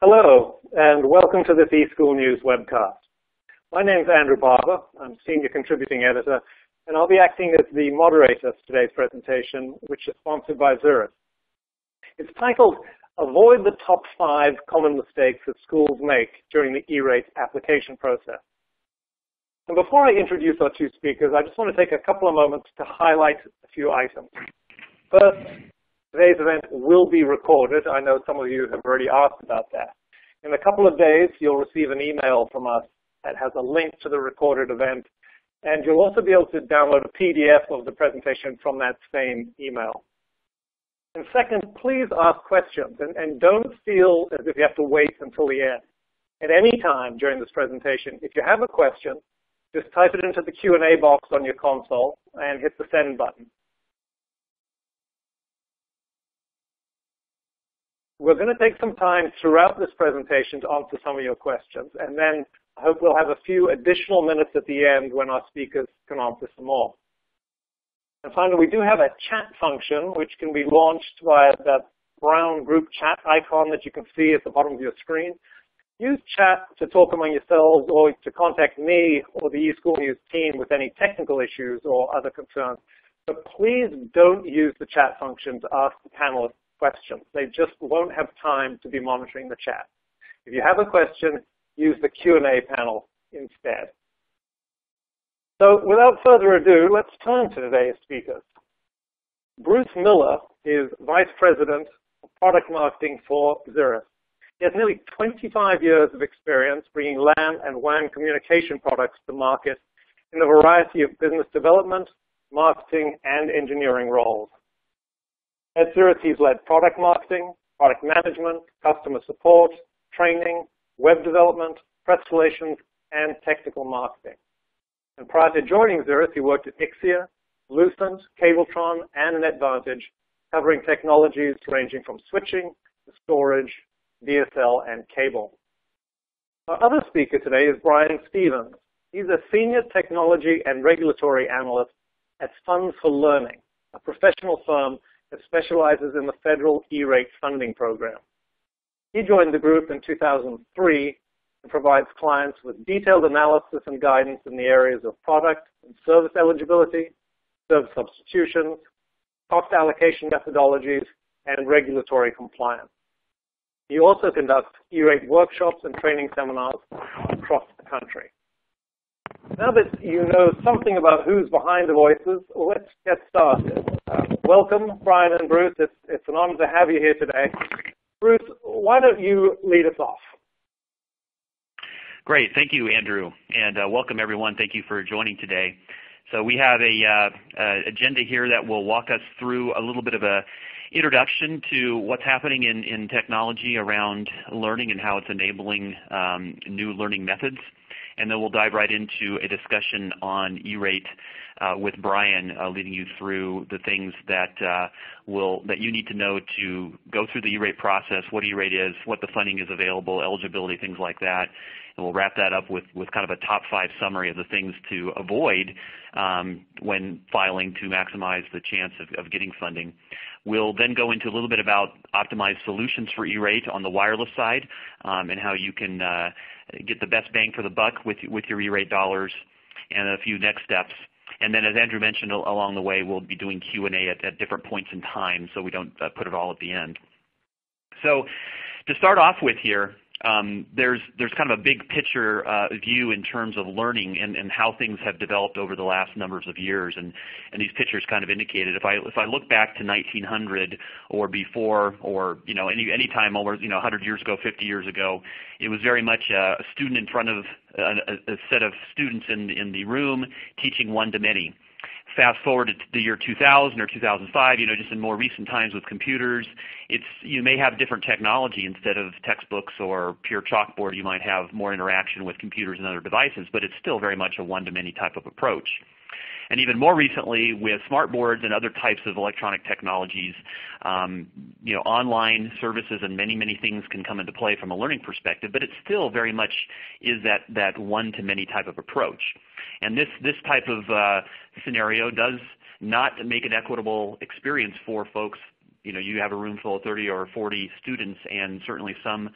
Hello, and welcome to this eSchool News webcast. My name is Andrew Barber. I'm Senior Contributing Editor, and I'll be acting as the moderator for today's presentation, which is sponsored by Zurich. It's titled, Avoid the Top 5 Common Mistakes that Schools Make During the E-rate Application Process. And before I introduce our two speakers, I just want to take a couple of moments to highlight a few items. First, today's event will be recorded. I know some of you have already asked about that. In a couple of days, you'll receive an email from us that has a link to the recorded event, and you'll also be able to download a PDF of the presentation from that same email. And second, please ask questions, and don't feel as if you have to wait until the end. At any time during this presentation, if you have a question, just type it into the Q&A box on your console and hit the send button. We're going to take some time throughout this presentation to answer some of your questions, and then I hope we'll have a few additional minutes at the end when our speakers can answer some more. And finally, we do have a chat function which can be launched via that brown group chat icon that you can see at the bottom of your screen. Use chat to talk among yourselves or to contact me or the eSchool News team with any technical issues or other concerns. But please don't use the chat function to ask the panelists questions. They just won't have time to be monitoring the chat. If you have a question, use the Q&A panel instead. So without further ado, let's turn to today's speakers. Bruce Miller is Vice President of Product Marketing for Zurich. He has nearly 25 years of experience bringing LAN and WAN communication products to market in a variety of business development, marketing, and engineering roles. At Zurich, he's led product marketing, product management, customer support, training, web development, press relations, and technical marketing. And prior to joining Zurich, he worked at Ixia, Lucent, Cabletron, and NetVantage, covering technologies ranging from switching to storage, DSL, and cable. Our other speaker today is Brian Stevens. He's a Senior Technology and Regulatory Analyst at Funds for Learning, a professional firm that specializes in the federal E-rate funding program. He joined the group in 2003 and provides clients with detailed analysis and guidance in the areas of product and service eligibility, service substitutions, cost allocation methodologies, and regulatory compliance. He also conducts E-rate workshops and training seminars across the country. Now that you know something about who's behind the voices, let's get started. Welcome, Brian and Bruce. It's an honor to have you here today. Bruce, why don't you lead us off? Great. Thank you, Andrew. And welcome, everyone. Thank you for joining today. So we have a agenda here that will walk us through a little bit of a introduction to what's happening in technology around learning and how it's enabling new learning methods. And then we'll dive right into a discussion on E-rate with Brian, leading you through the things that you need to know to go through the E-rate process, what E-rate is, what the funding is available, eligibility, things like that. And we'll wrap that up with kind of a top 5 summary of the things to avoid when filing to maximize the chance of getting funding. We'll then go into a little bit about optimized solutions for E-rate on the wireless side and how you can get the best bang for the buck with your E-rate dollars, and a few next steps. And then, as Andrew mentioned along the way, we'll be doing Q&A at different points in time so we don't put it all at the end. So to start off with here, there's kind of a big picture view in terms of learning and how things have developed over the last numbers of years, and these pictures kind of indicate it. If I look back to 1900 or before, or any time over 100 years ago, 50 years ago, it was very much a student in front of a set of students in the room teaching one to many. Fast forward to the year 2000 or 2005, just in more recent times with computers, you may have different technology instead of textbooks or pure chalkboard. You might have more interaction with computers and other devices, but it's still very much a one-to-many type of approach. And even more recently, with smart boards and other types of electronic technologies, online services and many, many things can come into play from a learning perspective, but it still very much is that one-to-many type of approach. And this type of scenario does not make an equitable experience for folks. You have a room full of 30 or 40 students, and certainly some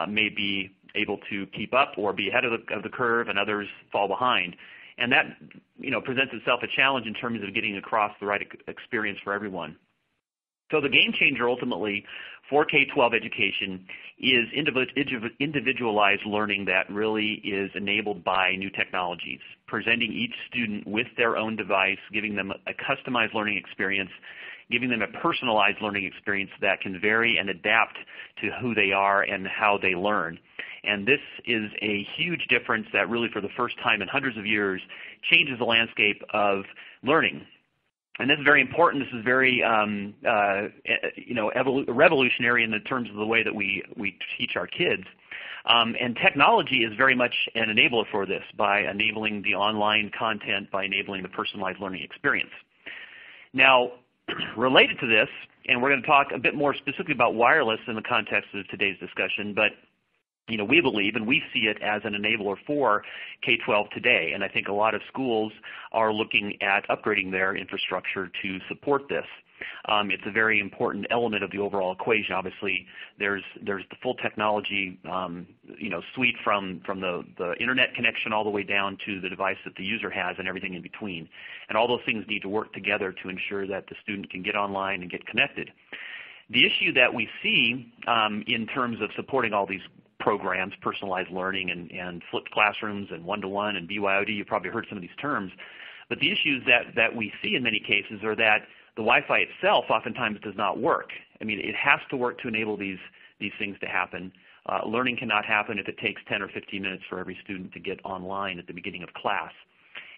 may be able to keep up or be ahead of the curve, and others fall behind. And that presents itself a challenge in terms of getting across the right experience for everyone. So the game changer ultimately for K-12 education is individualized learning that really is enabled by new technologies, presenting each student with their own device, giving them a customized learning experience, giving them a personalized learning experience that can vary and adapt to who they are and how they learn. And this is a huge difference that really for the first time in hundreds of years changes the landscape of learning. And this is very important. This is very revolutionary in the terms of the way that we teach our kids. And technology is very much an enabler for this by enabling the online content, by enabling the personalized learning experience. Now, related to this, and we're going to talk a bit more specifically about wireless in the context of today's discussion, but we believe and we see it as an enabler for K-12 today, and I think a lot of schools are looking at upgrading their infrastructure to support this. It's a very important element of the overall equation. Obviously, there's the full technology, suite from the internet connection all the way down to the device that the user has and everything in between. And all those things need to work together to ensure that the student can get online and get connected. The issue that we see in terms of supporting all these programs, personalized learning and flipped classrooms and one-to-one and BYOD, you've probably heard some of these terms, but the issues that we see in many cases are that the Wi-Fi itself oftentimes does not work. I mean, it has to work to enable these things to happen. Learning cannot happen if it takes 10 or 15 minutes for every student to get online at the beginning of class.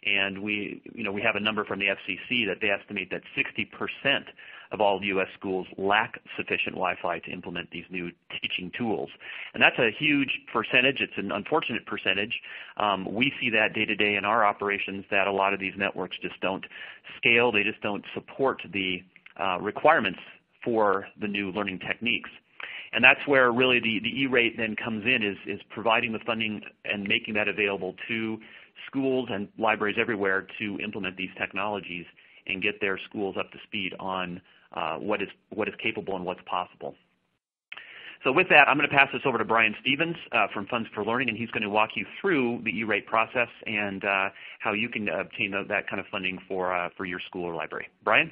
And we have a number from the FCC that they estimate that 60% of all U.S. schools lack sufficient Wi-Fi to implement these new teaching tools. And that's a huge percentage. It's an unfortunate percentage. We see that day to day in our operations that a lot of these networks just don't scale. They just don't support the requirements for the new learning techniques. And that's where really the E-rate then comes in, is providing the funding and making that available to schools and libraries everywhere to implement these technologies and get their schools up to speed on what is capable and what's possible. So with that, I'm going to pass this over to Brian Stevens from Funds for Learning, and he's going to walk you through the E-rate process and how you can obtain that kind of funding for your school or library. Brian?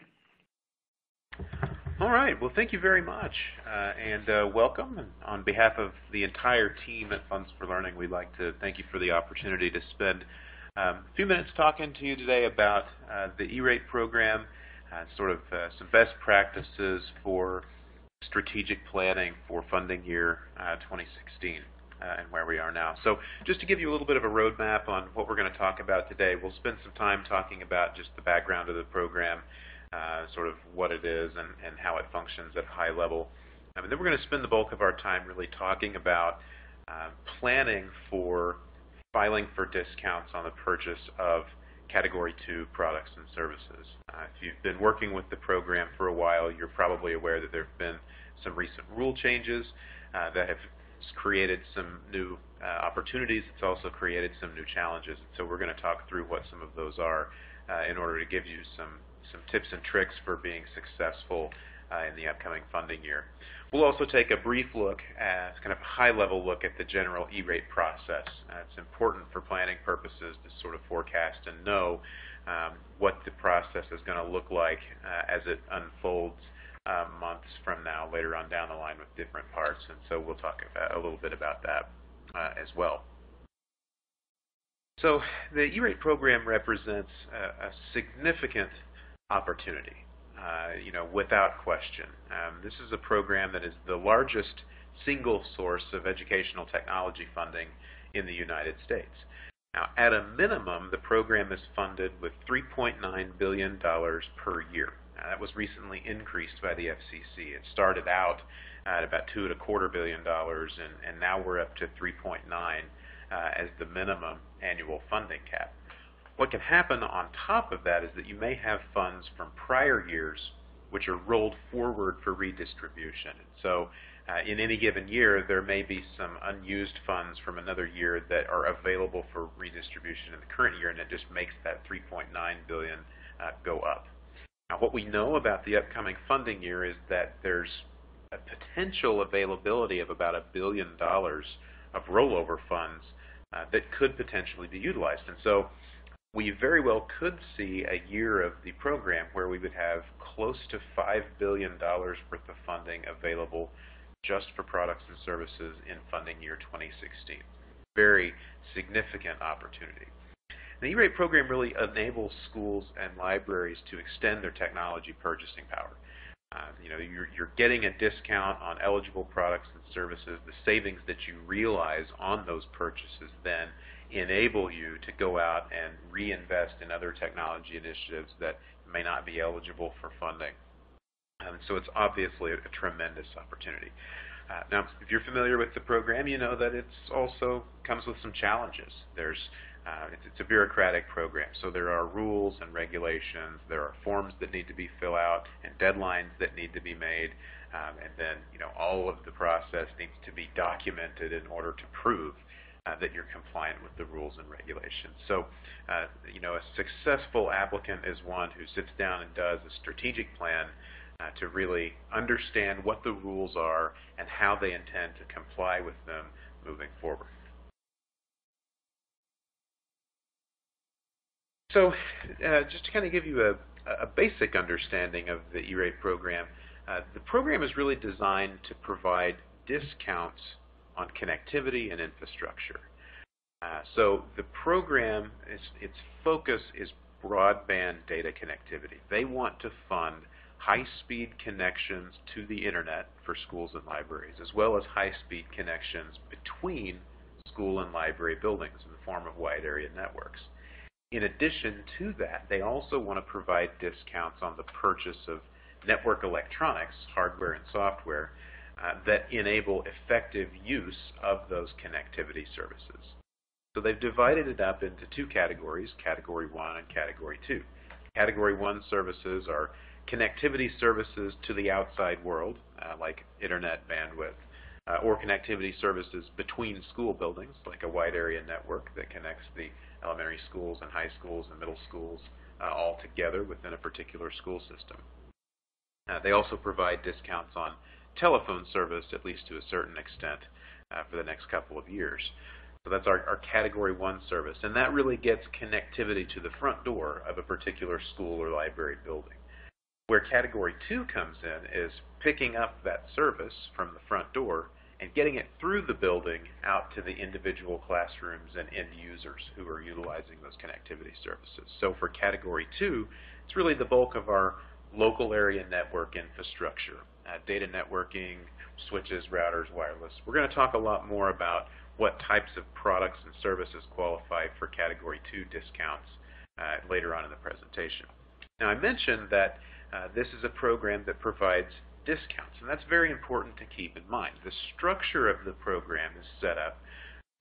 All right. Well, thank you very much, and welcome. And on behalf of the entire team at Funds for Learning, we'd like to thank you for the opportunity to spend a few minutes talking to you today about the E-rate program, some best practices for strategic planning for funding year 2016 and where we are now. So just to give you a little bit of a roadmap on what we're going to talk about today, we'll spend some time talking about just the background of the program, sort of what it is and how it functions at a high level. And then we're going to spend the bulk of our time really talking about planning for filing for discounts on the purchase of Category 2 products and services. If you've been working with the program for a while, you're probably aware that there have been some recent rule changes that have created some new opportunities. It's also created some new challenges. And so we're going to talk through what some of those are in order to give you some tips and tricks for being successful in the upcoming funding year. We'll also take a brief look at, kind of a high-level look at the general E-rate process. It's important for planning purposes to sort of forecast and know what the process is going to look like as it unfolds months from now, later on down the line with different parts. And so we'll talk a little bit about that as well. So the E-rate program represents a significant opportunity. Without question. This is a program that is the largest single source of educational technology funding in the United States. Now, at a minimum, the program is funded with $3.9 billion per year. Now, that was recently increased by the FCC. It started out at about $2.25 billion, and now we're up to 3.9 as the minimum annual funding cap. What can happen on top of that is that you may have funds from prior years which are rolled forward for redistribution. So in any given year, there may be some unused funds from another year that are available for redistribution in the current year, and it just makes that $3.9 billion go up. Now, what we know about the upcoming funding year is that there's a potential availability of about $1 billion of rollover funds that could potentially be utilized. And so we very well could see a year of the program where we would have close to $5 billion worth of funding available just for products and services in funding year 2016. Very significant opportunity. The E-rate program really enables schools and libraries to extend their technology purchasing power. You're getting a discount on eligible products and services. The savings that you realize on those purchases then enable you to go out and reinvest in other technology initiatives that may not be eligible for funding. So it's obviously a tremendous opportunity. Now, if you're familiar with the program, you know that it also comes with some challenges. It's a bureaucratic program, so there are rules and regulations, there are forms that need to be filled out, and deadlines that need to be made, and then all of the process needs to be documented in order to prove that you're compliant with the rules and regulations. So, a successful applicant is one who sits down and does a strategic plan to really understand what the rules are and how they intend to comply with them moving forward. So just to kind of give you a basic understanding of the E-rate program, the program is really designed to provide discounts on connectivity and infrastructure. So the program, its focus is broadband data connectivity. They want to fund high-speed connections to the internet for schools and libraries, as well as high-speed connections between school and library buildings in the form of wide area networks. In addition to that, they also want to provide discounts on the purchase of network electronics, hardware and software, that enable effective use of those connectivity services. So they've divided it up into two categories, Category 1 and Category 2. Category 1 services are connectivity services to the outside world, like internet bandwidth, or connectivity services between school buildings, like a wide area network that connects the elementary schools and high schools and middle schools all together within a particular school system. They also provide discounts on telephone service, at least to a certain extent, for the next couple of years. So that's our Category 1 service, and that really gets connectivity to the front door of a particular school or library building. Where Category 2 comes in is picking up that service from the front door and getting it through the building out to the individual classrooms and end users who are utilizing those connectivity services. So for Category 2, it's really the bulk of our local area network infrastructure, data networking, switches, routers, wireless. We're going to talk a lot more about what types of products and services qualify for Category 2 discounts later on in the presentation. Now, I mentioned that this is a program that provides discounts, and that's very important to keep in mind. The structure of the program is set up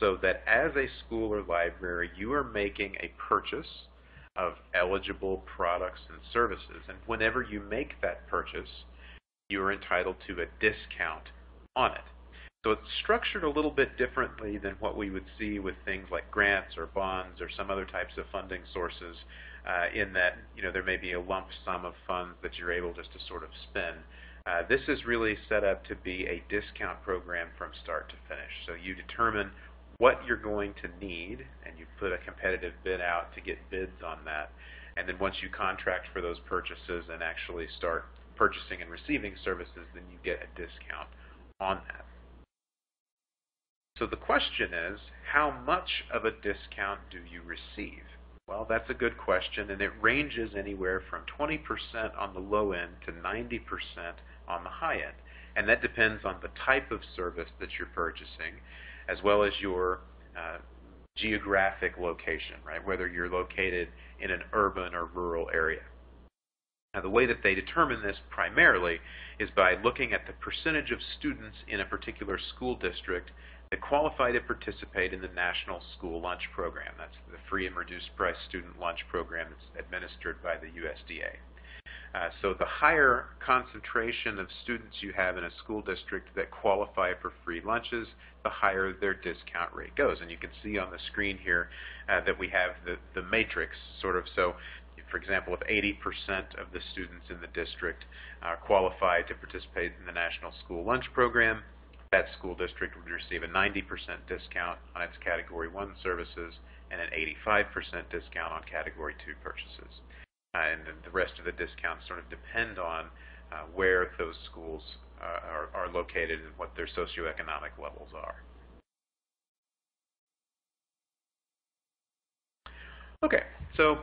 so that as a school or library, you are making a purchase of eligible products and services, and whenever you make that purchase, you are entitled to a discount on it. So it's structured a little bit differently than what we would see with things like grants or bonds or some other types of funding sources, in that there may be a lump sum of funds that you're able just to sort of spend. This is really set up to be a discount program from start to finish. So you determine what you're going to need, and you put a competitive bid out to get bids on that. And then once you contract for those purchases and actually start purchasing and receiving services, then you get a discount on that. So the question is, how much of a discount do you receive? Well, that's a good question, and it ranges anywhere from 20% on the low end to 90% on the high end. And that depends on the type of service that you're purchasing, as well as your geographic location, right? Whether you're located in an urban or rural area. Now, the way that they determine this primarily is by looking at the percentage of students in a particular school district that qualify to participate in the National School Lunch Program. That's the free and reduced price student lunch program that's administered by the USDA. So the higher concentration of students you have in a school district that qualify for free lunches, the higher their discount rate goes. And you can see on the screen here that we have the matrix sort of. So For example, if 80% of the students in the district are qualified to participate in the National School Lunch Program, that school district would receive a 90% discount on its Category 1 services and an 85% discount on Category 2 purchases. And the rest of the discounts sort of depend on where those schools are located and what their socioeconomic levels are. Okay, so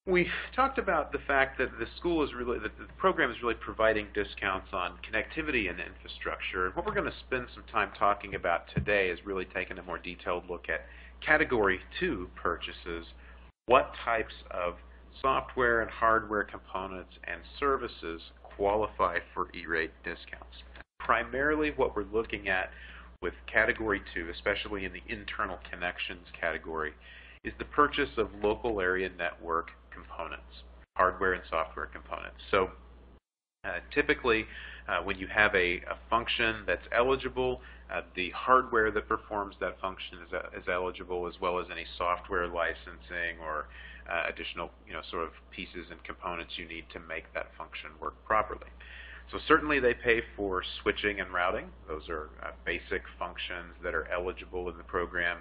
we talked about the fact that the program is really providing discounts on connectivity and infrastructure. And what we're going to spend some time talking about today is really taking a more detailed look at Category 2 purchases, what types of software and hardware components and services qualify for E-rate discounts. Primarily what we're looking at with Category 2, especially in the internal connections category, is the purchase of local area network components, hardware and software components. So typically when you have a function that's eligible, the hardware that performs that function is eligible, as well as any software licensing or additional sort of pieces and components you need to make that function work properly. So certainly they pay for switching and routing. Those are basic functions that are eligible in the program.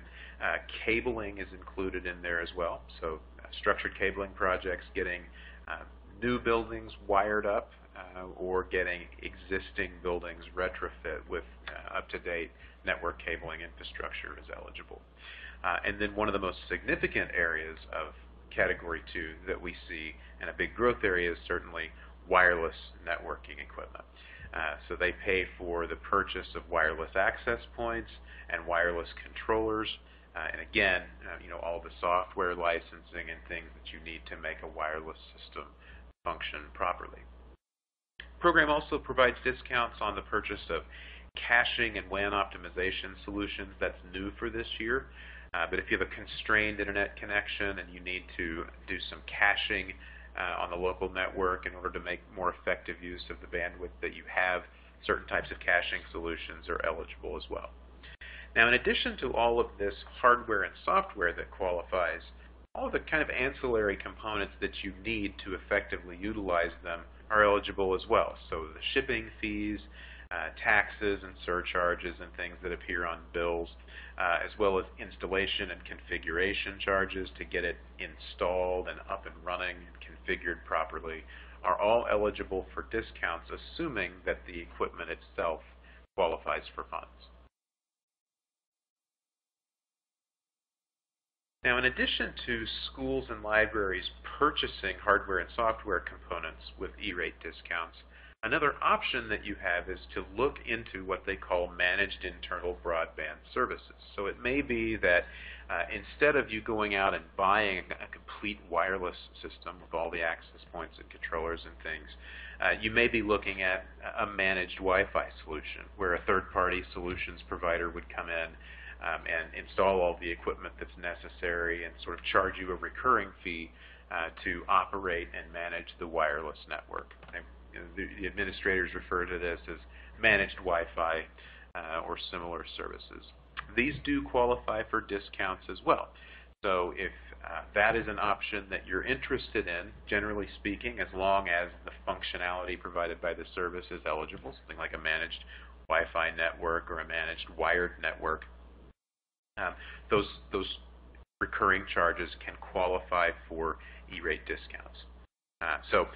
Cabling is included in there as well. So structured cabling projects, getting new buildings wired up or getting existing buildings retrofit with up-to-date network cabling infrastructure is eligible. And then one of the most significant areas of Category 2 that we see, and a big growth area, is certainly wireless networking equipment. So they pay for the purchase of wireless access points and wireless controllers, and again, all the software licensing and things that you need to make a wireless system function properly. The program also provides discounts on the purchase of caching and WAN optimization solutions. That's new for this year. But if you have a constrained internet connection and you need to do some caching on the local network in order to make more effective use of the bandwidth that you have, certain types of caching solutions are eligible as well. Now, in addition to all of this hardware and software that qualifies, all of the kind of ancillary components that you need to effectively utilize them are eligible as well. So the shipping fees, taxes and surcharges and things that appear on bills, as well as installation and configuration charges to get it installed and up and running and configured properly, are all eligible for discounts, assuming that the equipment itself qualifies for funds. Now, in addition to schools and libraries purchasing hardware and software components with E-rate discounts, another option that you have is to look into what they call managed internal broadband services. So it may be that instead of you going out and buying a complete wireless system with all the access points and controllers and things, you may be looking at a managed Wi-Fi solution where a third-party solutions provider would come in and install all the equipment that's necessary and sort of charge you a recurring fee to operate and manage the wireless network. The administrators refer to this as managed Wi-Fi or similar services. These do qualify for discounts as well. So if that is an option that you're interested in, generally speaking, as long as the functionality provided by the service is eligible, something like a managed Wi-Fi network or a managed wired network, those recurring charges can qualify for E-rate discounts. So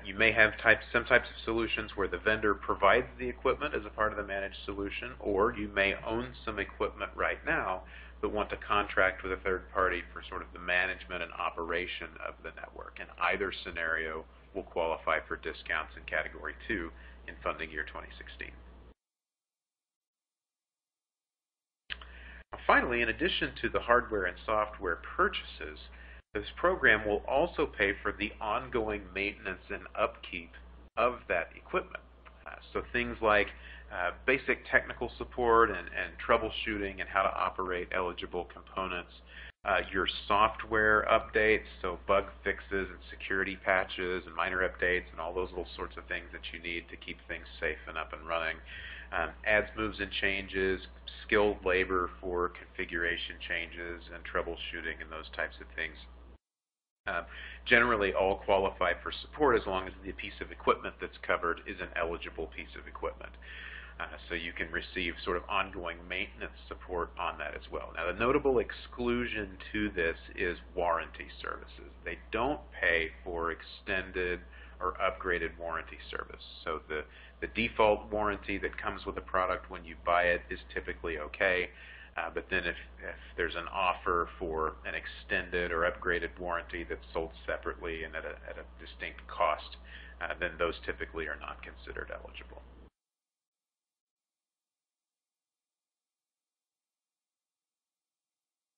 you may have some types of solutions where the vendor provides the equipment as a part of the managed solution, or you may own some equipment right now but want to contract with a third party for sort of the management and operation of the network. And either scenario will qualify for discounts in Category 2 in funding year 2016. Finally, in addition to the hardware and software purchases, this program will also pay for the ongoing maintenance and upkeep of that equipment. So things like basic technical support and troubleshooting and how to operate eligible components, your software updates, so bug fixes and security patches and minor updates and all those little sorts of things that you need to keep things safe and up and running. Adds, moves, and changes, skilled labor for configuration changes and troubleshooting and those types of things. Generally, all qualify for support as long as the piece of equipment that's covered is an eligible piece of equipment. So you can receive sort of ongoing maintenance support on that as well. Now, the notable exclusion to this is warranty services. They don't pay for extended or upgraded warranty service. So the default warranty that comes with the product when you buy it is typically okay. But then if there's an offer for an extended or upgraded warranty that's sold separately and at a distinct cost, then those typically are not considered eligible.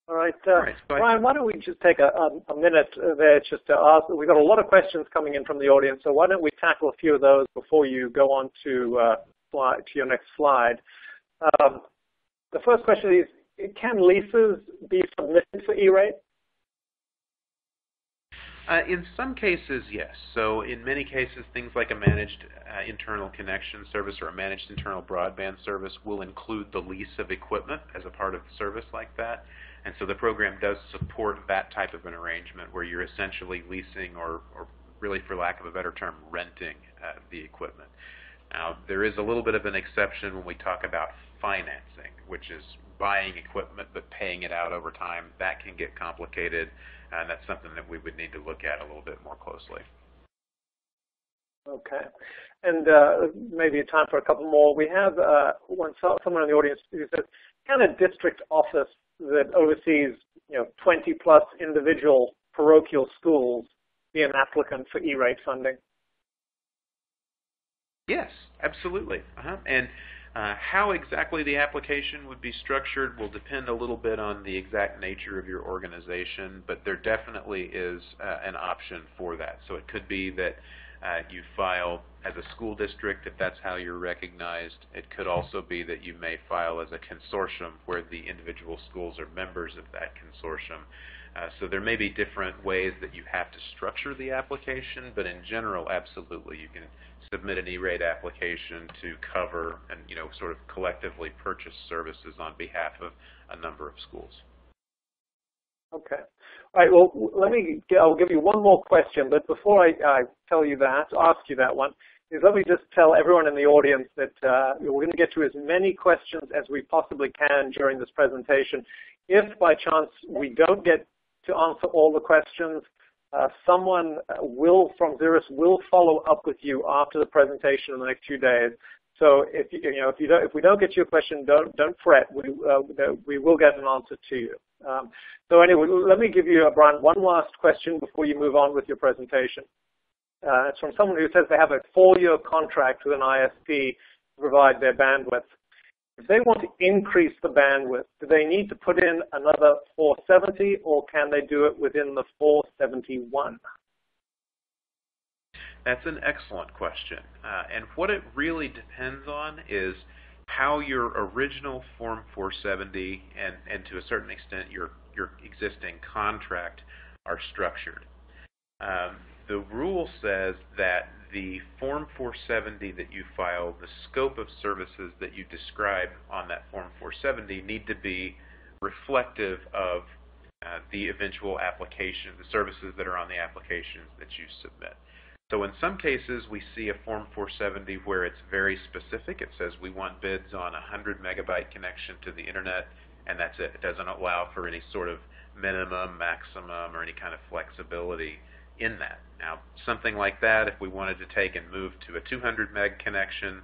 All right, Brian, why don't we just take a minute there just to ask. We've got a lot of questions coming in from the audience, so why don't we tackle a few of those before you go on to your next slide. The first question is, can leases be submitted for E-rate? In some cases, yes. So in many cases, things like a managed internal connection service or a managed internal broadband service will include the lease of equipment as a part of the service like that. And so the program does support that type of an arrangement where you're essentially leasing or really, for lack of a better term, renting the equipment. Now, there is a little bit of an exception when we talk about financing, which is buying equipment but paying it out over time. That can get complicated, and that's something that we would need to look at a little bit more closely. Okay. And maybe time for a couple more. We have someone in the audience who says, can a district office that oversees 20 plus individual parochial schools be an applicant for E-rate funding? Yes, absolutely. And how exactly the application would be structured will depend a little bit on the exact nature of your organization, but there definitely is an option for that. So it could be that you file as a school district if that's how you're recognized. It could also be that you may file as a consortium where the individual schools are members of that consortium. So there may be different ways that you have to structure the application, but in general, absolutely, you can submit an E-rate application to cover and sort of collectively purchase services on behalf of a number of schools. Okay. All right. Well, I'll give you one more question, but before I tell you that, ask you that one, is let me just tell everyone in the audience that we're going to get to as many questions as we possibly can during this presentation. If by chance we don't get to answer all the questions, someone from Xeris will follow up with you after the presentation in the next few days. So if we don't get to your question, don't fret. We will get an answer to you. So anyway, let me give you, Brian, one last question before you move on with your presentation. It's from someone who says they have a 4-year contract with an ISP to provide their bandwidth. If they want to increase the bandwidth, do they need to put in another 470, or can they do it within the 471? That's an excellent question. And what it really depends on is how your original Form 470 and to a certain extent your existing contract are structured. The rule says that the Form 470 that you file, the scope of services that you describe on that Form 470 need to be reflective of the eventual application, the services that are on the applications that you submit. So in some cases, we see a Form 470 where it's very specific. It says we want bids on a 100 megabyte connection to the internet, and that's it. It doesn't allow for any sort of minimum, maximum, or any kind of flexibility in that. Now, something like that, if we wanted to take and move to a 200 meg connection,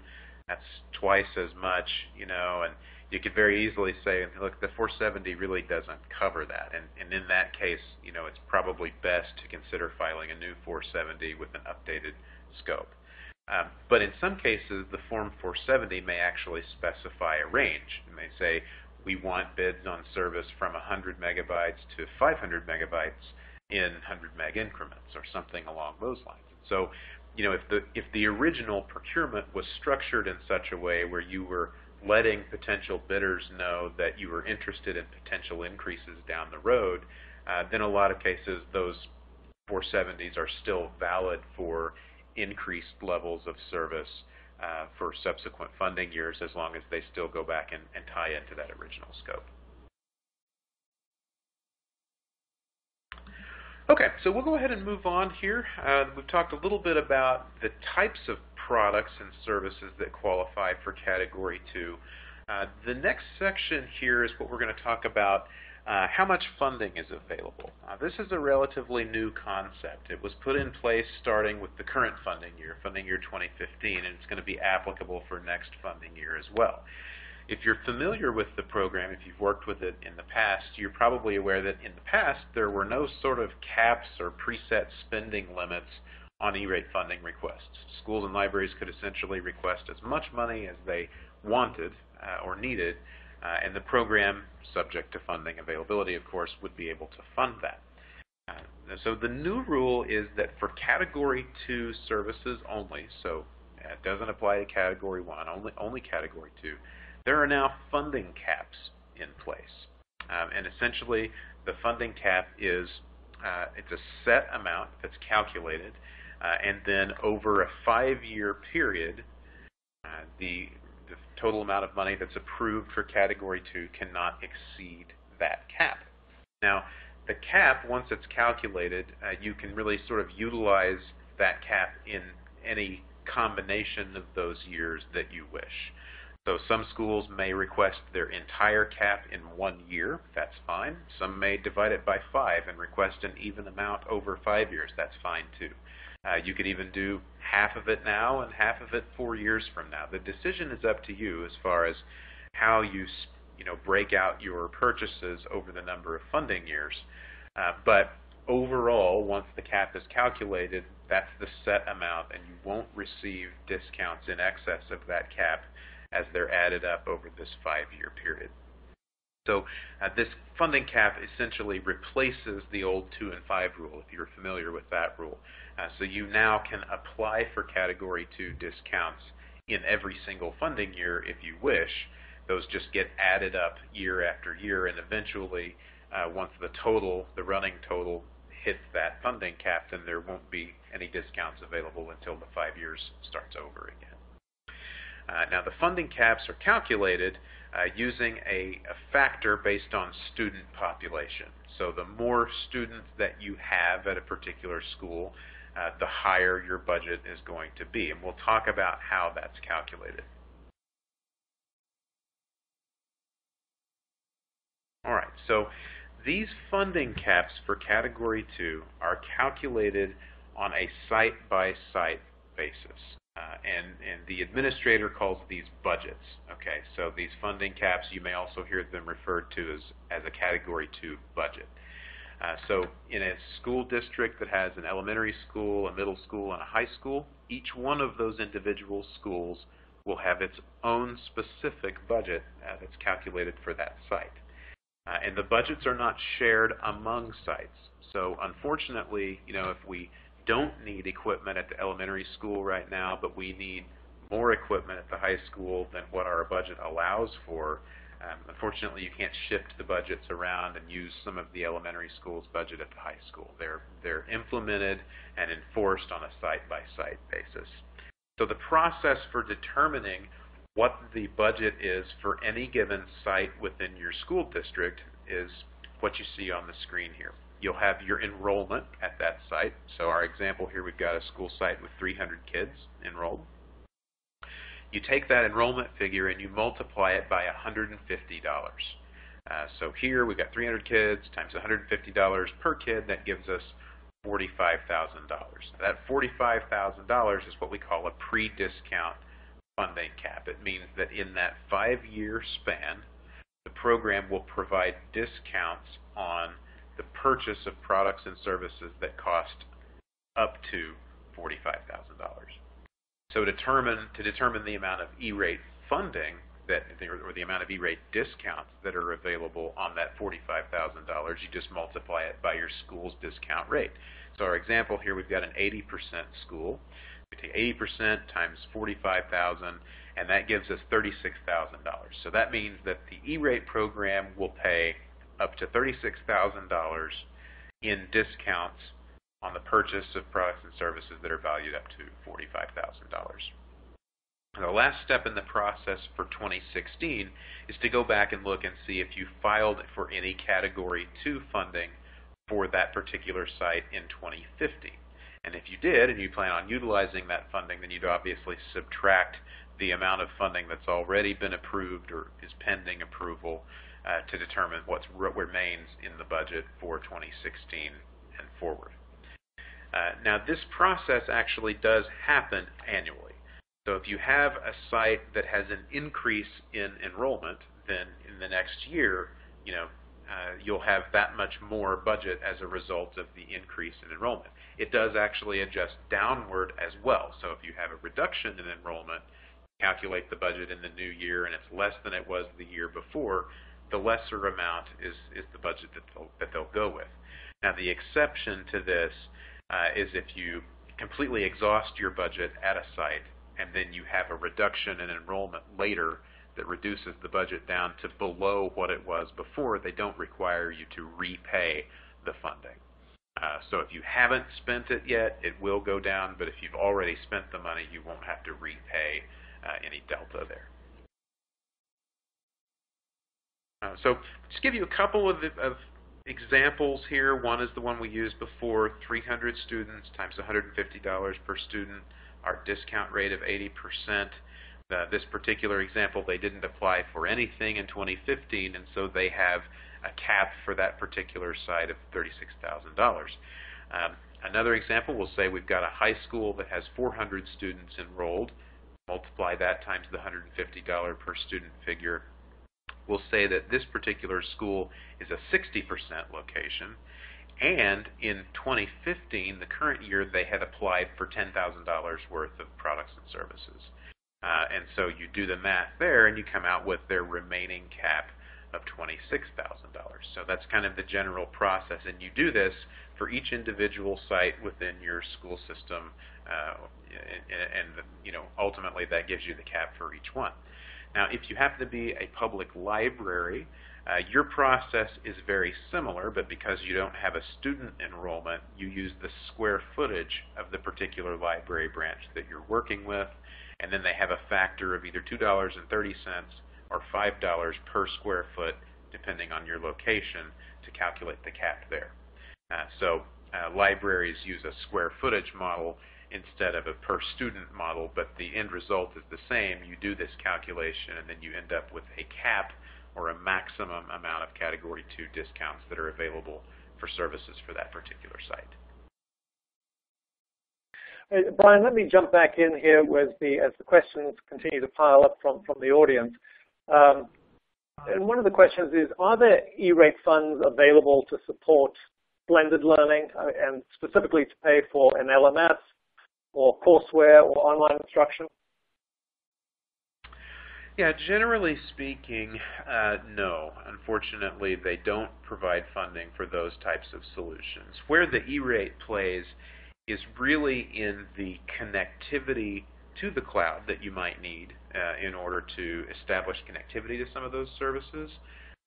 that's twice as much, and you could very easily say, look, the 470 really doesn't cover that. And in that case, it's probably best to consider filing a new 470 with an updated scope. But in some cases, the Form 470 may actually specify a range. It may say, we want bids on service from 100 megabytes to 500 megabytes in 100 meg increments or something along those lines. So, if the original procurement was structured in such a way where you were letting potential bidders know that you were interested in potential increases down the road, then a lot of cases those 470s are still valid for increased levels of service for subsequent funding years, as long as they still go back and tie into that original scope. Okay, so we'll go ahead and move on here. We've talked a little bit about the types of products and services that qualify for Category 2. The next section here is what we're going to talk about, how much funding is available. This is a relatively new concept. It was put in place starting with the current funding year 2015, and it's going to be applicable for next funding year as well. If you're familiar with the program, if you've worked with it in the past, you're probably aware that in the past there were no sort of caps or preset spending limits on E-rate funding requests. Schools and libraries could essentially request as much money as they wanted or needed, and the program, subject to funding availability, of course, would be able to fund that. So the new rule is that for Category 2 services only, so it doesn't apply to Category 1, only Category 2, there are now funding caps in place. And essentially, the funding cap is it's a set amount that's calculated, and then over a 5-year period, the total amount of money that's approved for Category 2 cannot exceed that cap. Now, the cap, once it's calculated, you can really sort of utilize that cap in any combination of those years that you wish. So some schools may request their entire cap in 1 year. That's fine. Some may divide it by 5 and request an even amount over 5 years. That's fine too. You could even do half of it now and half of it 4 years from now. The decision is up to you as far as how you break out your purchases over the number of funding years. But overall, once the cap is calculated, that's the set amount, and you won't receive discounts in excess of that cap as they're added up over this 5-year period. So this funding cap essentially replaces the old 2 and 5 rule, if you're familiar with that rule. So you now can apply for Category 2 discounts in every single funding year if you wish. Those just get added up year after year, and eventually, once the running total hits that funding cap, then there won't be any discounts available until the 5 years starts over again. Now, the funding caps are calculated using a factor based on student population. So the more students that you have at a particular school, the higher your budget is going to be. And we'll talk about how that's calculated. All right, so these funding caps for Category 2 are calculated on a site-by-site basis. And the administrator calls these budgets. Okay, so these funding caps, you may also hear them referred to as a Category 2 budget. So in a school district that has an elementary school, a middle school, and a high school, each one of those individual schools will have its own specific budget that's calculated for that site. And the budgets are not shared among sites. So unfortunately, if we don't need equipment at the elementary school right now, but we need more equipment at the high school than what our budget allows for, unfortunately you can't shift the budgets around and use some of the elementary school's budget at the high school. They're implemented and enforced on a site-by-site basis. So the process for determining what the budget is for any given site within your school district is what you see on the screen here. You'll have your enrollment at that site. So our example here, we've got a school site with 300 kids enrolled. You take that enrollment figure and you multiply it by $150. So here we've got 300 kids times $150 per kid. That gives us $45,000. That $45,000 is what we call a pre-discount funding cap. It means that in that 5-year span, the program will provide discounts on the purchase of products and services that cost up to $45,000. So to determine the amount of E-rate funding or the amount of E-rate discounts that are available on that $45,000, you just multiply it by your school's discount rate. So our example here, we've got an 80% school. We take 80% times 45,000, and that gives us $36,000. So that means that the E-rate program will pay up to $36,000 in discounts on the purchase of products and services that are valued up to $45,000. The last step in the process for 2016 is to go back and look and see if you filed for any Category 2 funding for that particular site in 2050. And if you did, and you plan on utilizing that funding, then you'd obviously subtract the amount of funding that's already been approved or is pending approval to determine what remains in the budget for 2016 and forward. Now, this process actually does happen annually. So if you have a site that has an increase in enrollment, then in the next year, you'll have that much more budget as a result of the increase in enrollment. It does actually adjust downward as well. So if you have a reduction in enrollment, calculate the budget in the new year, and it's less than it was the year before, the lesser amount is the budget that they'll go with. Now, the exception to this is if you completely exhaust your budget at a site, and then you have a reduction in enrollment later that reduces the budget down to below what it was before, they don't require you to repay the funding. So if you haven't spent it yet, it will go down, but if you've already spent the money, you won't have to repay any delta there. So just give you a couple of examples here. One is the one we used before, 300 students times $150 per student, our discount rate of 80%. This particular example, they didn't apply for anything in 2015, and so they have a cap for that particular site of $36,000. Another example, we'll say we've got a high school that has 400 students enrolled. Multiply that times the $150 per student figure. We'll say that this particular school is a 60% location, and in 2015, the current year, they had applied for $10,000 worth of products and services. And so you do the math there, and you come out with their remaining cap of $26,000. So that's kind of the general process, and you do this for each individual site within your school system, and ultimately that gives you the cap for each one. Now, if you happen to be a public library, your process is very similar, but because you don't have a student enrollment, you use the square footage of the particular library branch that you're working with, and then they have a factor of either $2.30 or $5 per square foot, depending on your location, to calculate the cap there. So libraries use a square footage model instead of a per student model, but the end result is the same. You do this calculation, and then you end up with a cap or a maximum amount of Category 2 discounts that are available for services for that particular site. Brian, let me jump back in here as the questions continue to pile up from the audience. And one of the questions is, are there E-rate funds available to support blended learning, and specifically to pay for an LMS or courseware or online instruction? Yeah, generally speaking, no. Unfortunately, they don't provide funding for those types of solutions. Where the E-rate plays is really in the connectivity to the cloud that you might need in order to establish connectivity to some of those services,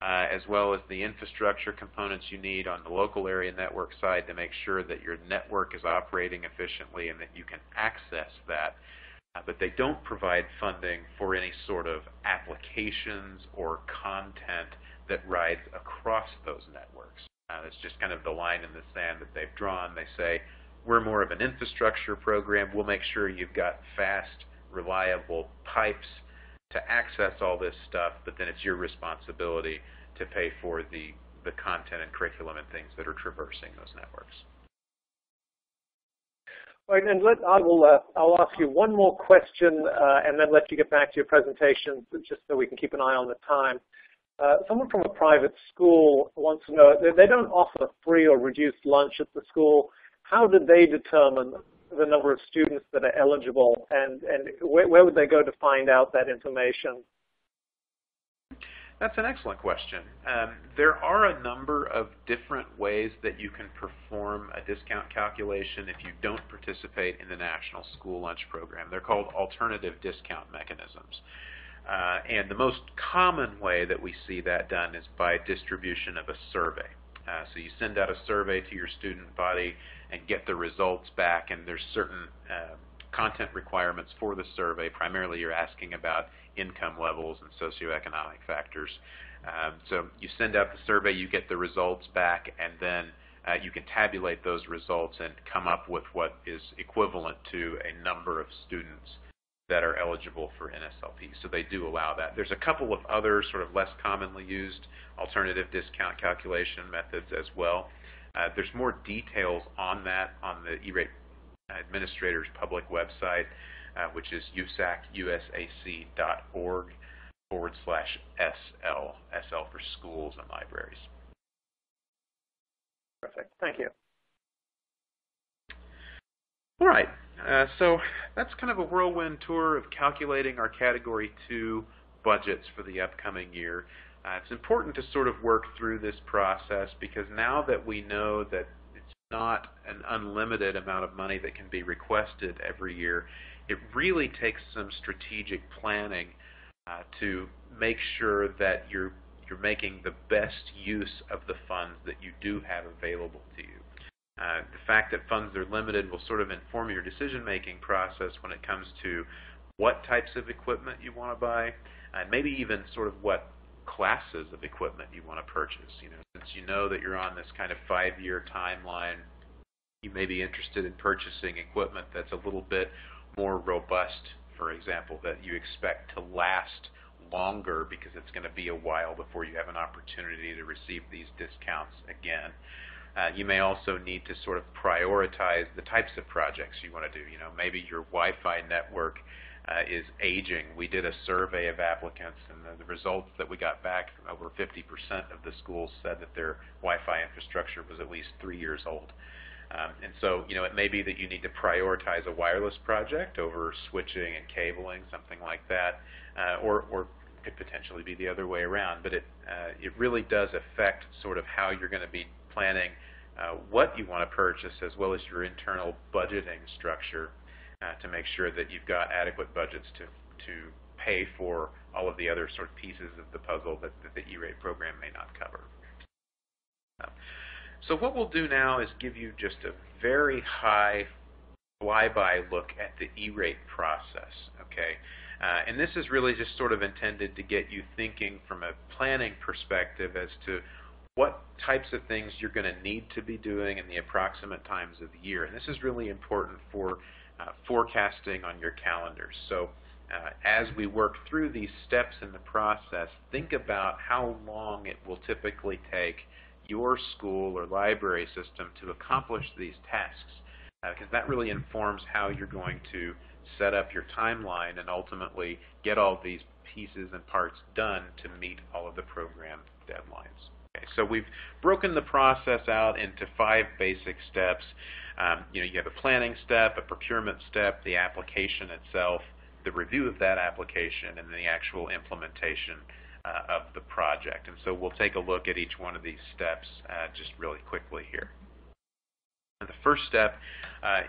as well as the infrastructure components you need on the local area network side to make sure that your network is operating efficiently and that you can access that. But they don't provide funding for any sort of applications or content that rides across those networks. It's just kind of the line in the sand that they've drawn. They say, we're more of an infrastructure program. We'll make sure you've got fast, reliable pipes to access all this stuff, but then it's your responsibility to pay for the content and curriculum and things that are traversing those networks. All right, and I'll ask you one more question and then let you get back to your presentation, just so we can keep an eye on the time. Someone from a private school wants to know, they don't offer free or reduced lunch at the school. How did they determine the number of students that are eligible, and where would they go to find out that information? That's an excellent question. There are a number of different ways that you can perform a discount calculation if you don't participate in the National School Lunch Program. They're called alternative discount mechanisms. And the most common way that we see that done is by distribution of a survey. So you send out a survey to your student body and get the results back, and there's certain content requirements for the survey. Primarily you're asking about income levels and socioeconomic factors. So you send out the survey, you get the results back, and then you can tabulate those results and come up with what is equivalent to a number of students that are eligible for NSLP. So they do allow that. There's a couple of other sort of less commonly used alternative discount calculation methods as well. There's more details on that on the E-rate Administrator's public website, which is usac.org/SL, SL for schools and libraries. Perfect. Thank you. All right. So that's kind of a whirlwind tour of calculating our Category 2 budgets for the upcoming year. It's important to sort of work through this process because now that we know that it's not an unlimited amount of money that can be requested every year, it really takes some strategic planning to make sure that you're making the best use of the funds that you do have available to you. The fact that funds are limited will sort of inform your decision-making process when it comes to what types of equipment you want to buy, and maybe even sort of what classes of equipment you want to purchase. Since you know that you're on this kind of 5-year timeline, you may be interested in purchasing equipment that's a little bit more robust, for example, that you expect to last longer because it's going to be a while before you have an opportunity to receive these discounts again. You may also need to sort of prioritize the types of projects you want to do. Maybe your Wi-Fi network is aging. We did a survey of applicants, and the results that we got back from over 50% of the schools said that their Wi-Fi infrastructure was at least 3 years old. And so, it may be that you need to prioritize a wireless project over switching and cabling, something like that, or could potentially be the other way around. But it really does affect sort of how you're going to be planning what you want to purchase, as well as your internal budgeting structure to make sure that you've got adequate budgets to pay for all of the other sort of pieces of the puzzle that the E-rate program may not cover. So what we'll do now is give you just a very high flyby look at the E-rate process, okay? And this is really just sort of intended to get you thinking from a planning perspective as to what types of things you're going to need to be doing in the approximate times of the year. And this is really important for forecasting on your calendars. So as we work through these steps in the process, think about how long it will typically take your school or library system to accomplish these tasks, because that really informs how you're going to set up your timeline and ultimately get all these pieces and parts done to meet all of the program deadlines. Okay, so we've broken the process out into 5 basic steps. You have a planning step, a procurement step, the application itself, the review of that application, and the actual implementation of the project. And so we'll take a look at each one of these steps just really quickly here. And the first step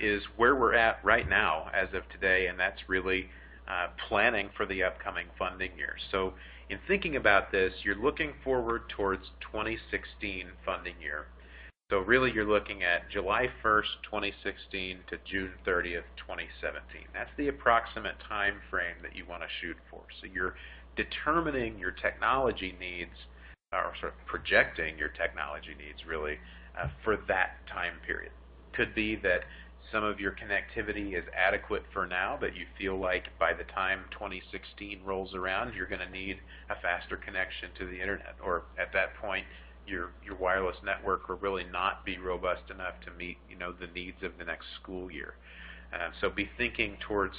is where we're at right now as of today, and that's really planning for the upcoming funding year. So in thinking about this, you're looking forward towards 2016 funding year. So really you're looking at July 1st, 2016 to June 30th, 2017. That's the approximate time frame that you want to shoot for. So you're determining your technology needs, or sort of projecting your technology needs really for that time period. Could be that some of your connectivity is adequate for now, but you feel like by the time 2016 rolls around, you're going to need a faster connection to the internet, or at that point, your wireless network will really not be robust enough to meet the needs of the next school year. So be thinking towards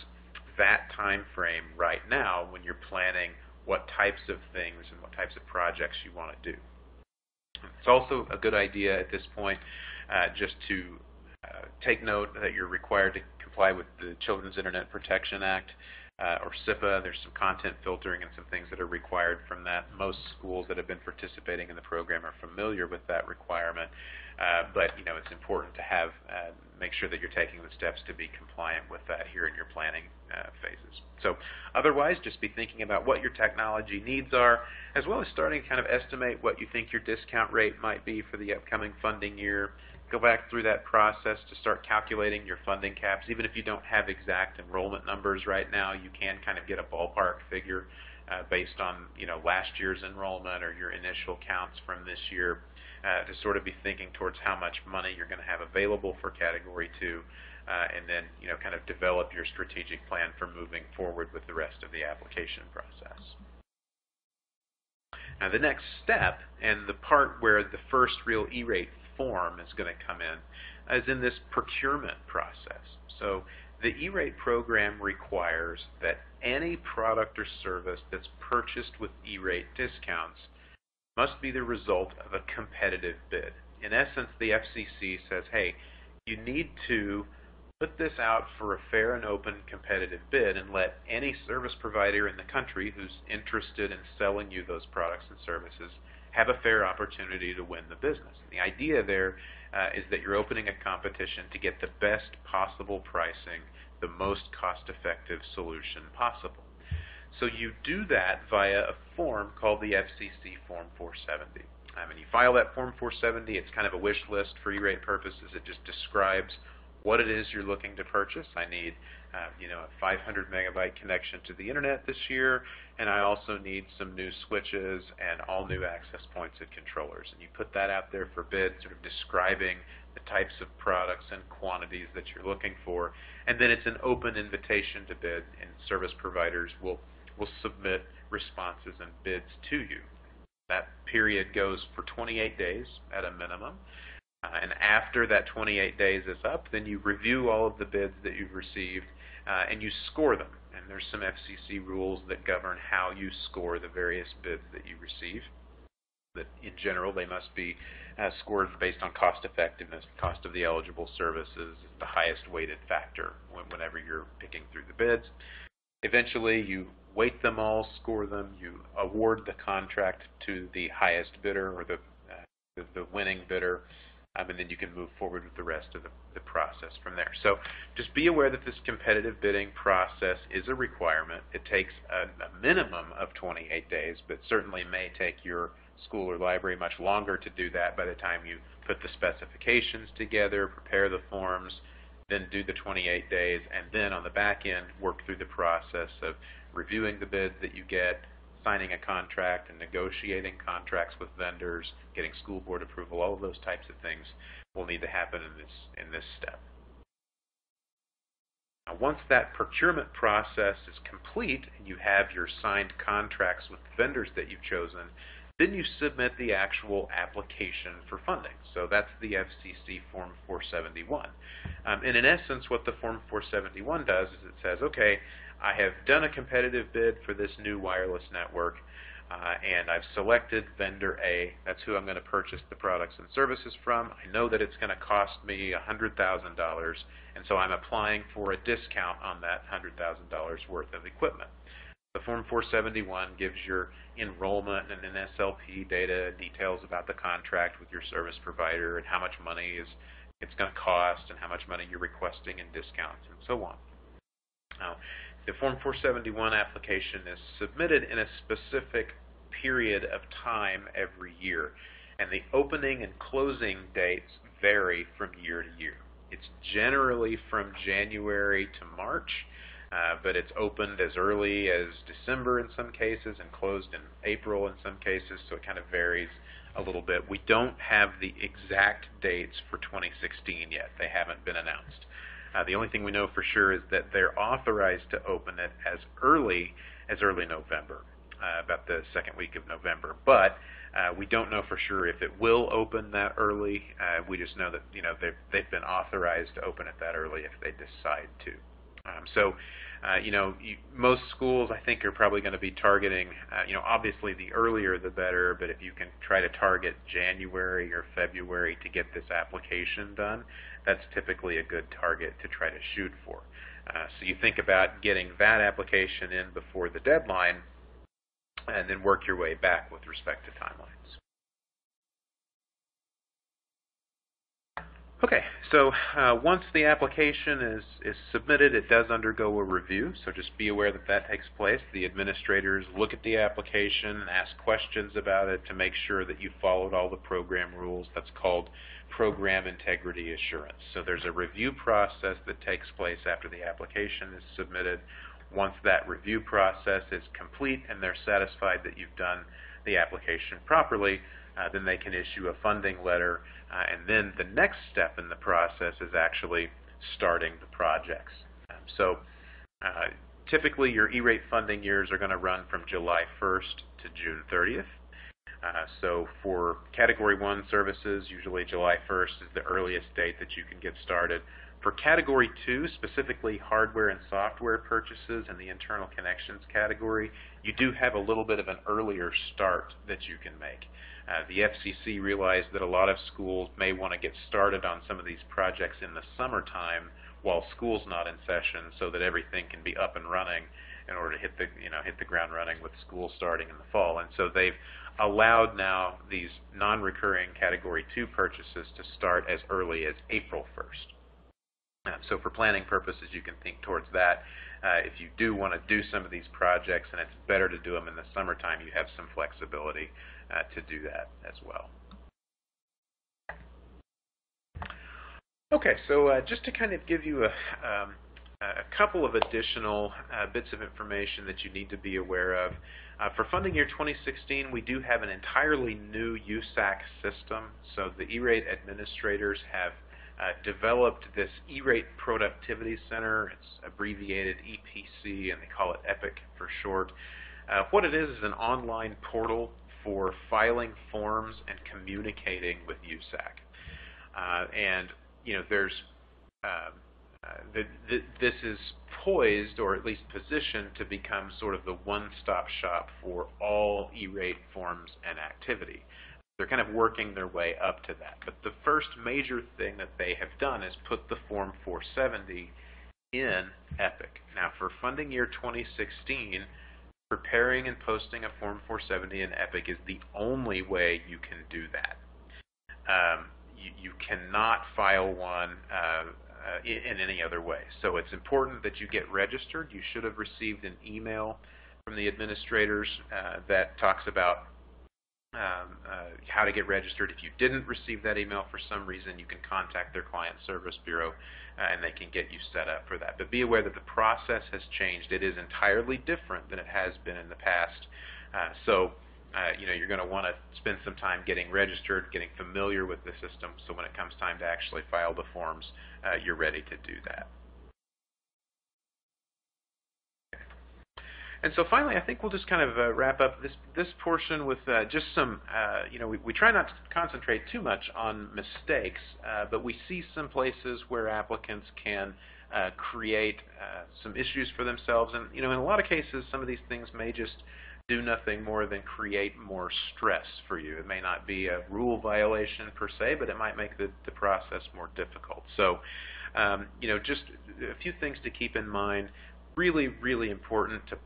that time frame right now when you're planning what types of things and what types of projects you want to do. It's also a good idea at this point just to take note that you're required to comply with the Children's Internet Protection Act, or CIPA. There's some content filtering and some things that are required from that. Most schools that have been participating in the program are familiar with that requirement, but it's important to have make sure that you're taking the steps to be compliant with that here in your planning phases. So otherwise, just be thinking about what your technology needs are, as well as starting to kind of estimate what you think your discount rate might be for the upcoming funding year. go back through that process to start calculating your funding caps. Even if you don't have exact enrollment numbers right now, you can kind of get a ballpark figure based on last year's enrollment or your initial counts from this year to sort of be thinking towards how much money you're going to have available for Category 2, and then kind of develop your strategic plan for moving forward with the rest of the application process. Now the next step, and the part where the first real E-rate form is going to come in, is in this procurement process. So the E-rate program requires that any product or service that's purchased with E-rate discounts must be the result of a competitive bid. In essence, the FCC says, hey, you need to put this out for a fair and open competitive bid and let any service provider in the country who's interested in selling you those products and services have a fair opportunity to win the business. And the idea there is that you're opening a competition to get the best possible pricing, the most cost-effective solution possible. So you do that via a form called the FCC Form 470. And you file that Form 470. It's kind of a wish list for E-rate purposes. It just describes what it is you're looking to purchase. I need a 500 megabyte connection to the internet this year, and I also need some new switches and all new access points and controllers. And you put that out there for bid, sort of describing the types of products and quantities that you're looking for. And then it's an open invitation to bid, and service providers will submit responses and bids to you. That period goes for 28 days at a minimum. And after that 28 days is up, then you review all of the bids that you've received and you score them. And there's some FCC rules that govern how you score the various bids that you receive. That in general, they must be scored based on cost effectiveness. Cost of the eligible services is the highest weighted factor whenever you're picking through the bids. Eventually, you weight them all, score them, you award the contract to the highest bidder or the winning bidder, and then you can move forward with the rest of the process from there. So just be aware that this competitive bidding process is a requirement. It takes a minimum of 28 days, but certainly may take your school or library much longer to do that by the time you put the specifications together, prepare the forms, then do the 28 days, and then on the back end work through the process of reviewing the bids that you get, signing a contract and negotiating contracts with vendors, getting school board approval. All of those types of things will need to happen in this step. Now, once that procurement process is complete and you have your signed contracts with vendors that you've chosen, then you submit the actual application for funding. So that's the FCC Form 471. And in essence, what the Form 471 does is it says, okay, I have done a competitive bid for this new wireless network, and I've selected vendor A. That's who I'm going to purchase the products and services from. I know that it's going to cost me $100,000, and so I'm applying for a discount on that $100,000 worth of equipment. The Form 471 gives your enrollment and an SLP data, details about the contract with your service provider and how much money it's going to cost and how much money you're requesting in discounts and so on. Now, the Form 471 application is submitted in a specific period of time every year, and the opening and closing dates vary from year to year. It's generally from January to March, but it's opened as early as December in some cases and closed in April in some cases, so it kind of varies a little bit. We don't have the exact dates for 2016 yet. They haven't been announced. The only thing we know for sure is that they're authorized to open it as early November, about the second week of November. But we don't know for sure if it will open that early. We just know that they've been authorized to open it that early if they decide to. Most schools, I think, are probably going to be targeting, obviously the earlier the better, but if you can try to target January or February to get this application done, that's typically a good target to try to shoot for. So you think about getting that application in before the deadline, and then work your way back with respect to timelines. Okay, so once the application is submitted, it does undergo a review, so just be aware that that takes place. The administrators look at the application and ask questions about it to make sure that you followed all the program rules. That's called program integrity assurance. So there's a review process that takes place after the application is submitted. Once that review process is complete and they're satisfied that you've done the application properly, then they can issue a funding letter, and then the next step in the process is actually starting the projects. So typically your E-rate funding years are going to run from July 1st to June 30th. So for Category 1 services, usually July 1st is the earliest date that you can get started. For Category 2, specifically hardware and software purchases in the internal connections category, you do have a little bit of an earlier start that you can make. The FCC realized that a lot of schools may want to get started on some of these projects in the summertime while school's not in session, so that everything can be up and running in order to hit the ground running with school starting in the fall. And so they've allowed now these non-recurring Category 2 purchases to start as early as April 1st. So for planning purposes, you can think towards that. If you do want to do some of these projects and it's better to do them in the summertime, you have some flexibility to do that as well. Okay, so just to kind of give you a couple of additional bits of information that you need to be aware of. For funding year 2016, we do have an entirely new USAC system. So the E-rate administrators have developed this E-rate Productivity Center. It's abbreviated EPC, and they call it EPIC for short. What it is an online portal for filing forms and communicating with USAC. And you know, there's this is poised, or at least positioned, to become sort of the one-stop shop for all E-rate forms and activity. They're kind of working their way up to that. But the first major thing that they have done is put the Form 470 in EPIC. Now, for funding year 2016, preparing and posting a Form 470 in EPIC is the only way you can do that. You cannot file one in any other way. So it's important that you get registered. You should have received an email from the administrators that talks about how to get registered. If you didn't receive that email for some reason, you can contact their client service bureau and they can get you set up for that. But be aware that the process has changed. It is entirely different than it has been in the past. You know, you're going to want to spend some time getting registered, getting familiar with the system, so when it comes time to actually file the forms, you're ready to do that. And so finally, I think we'll just kind of wrap up this portion with just some, you know, we try not to concentrate too much on mistakes, but we see some places where applicants can create some issues for themselves. And, you know, in a lot of cases, some of these things may just do nothing more than create more stress for you. It may not be a rule violation per se, but it might make the process more difficult. So, you know, just a few things to keep in mind. Really, really important to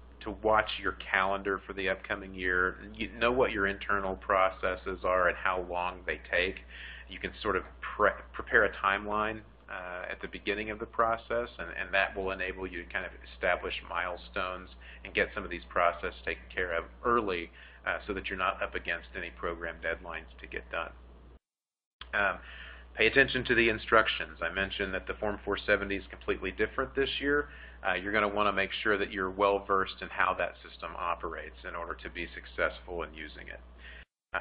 watch your calendar for the upcoming year. You know what your internal processes are and how long they take. You can sort of prepare a timeline at the beginning of the process, and that will enable you to kind of establish milestones and get some of these processes taken care of early so that you're not up against any program deadlines to get done. Pay attention to the instructions. I mentioned that the Form 470 is completely different this year. You're going to want to make sure that you're well versed in how that system operates in order to be successful in using it.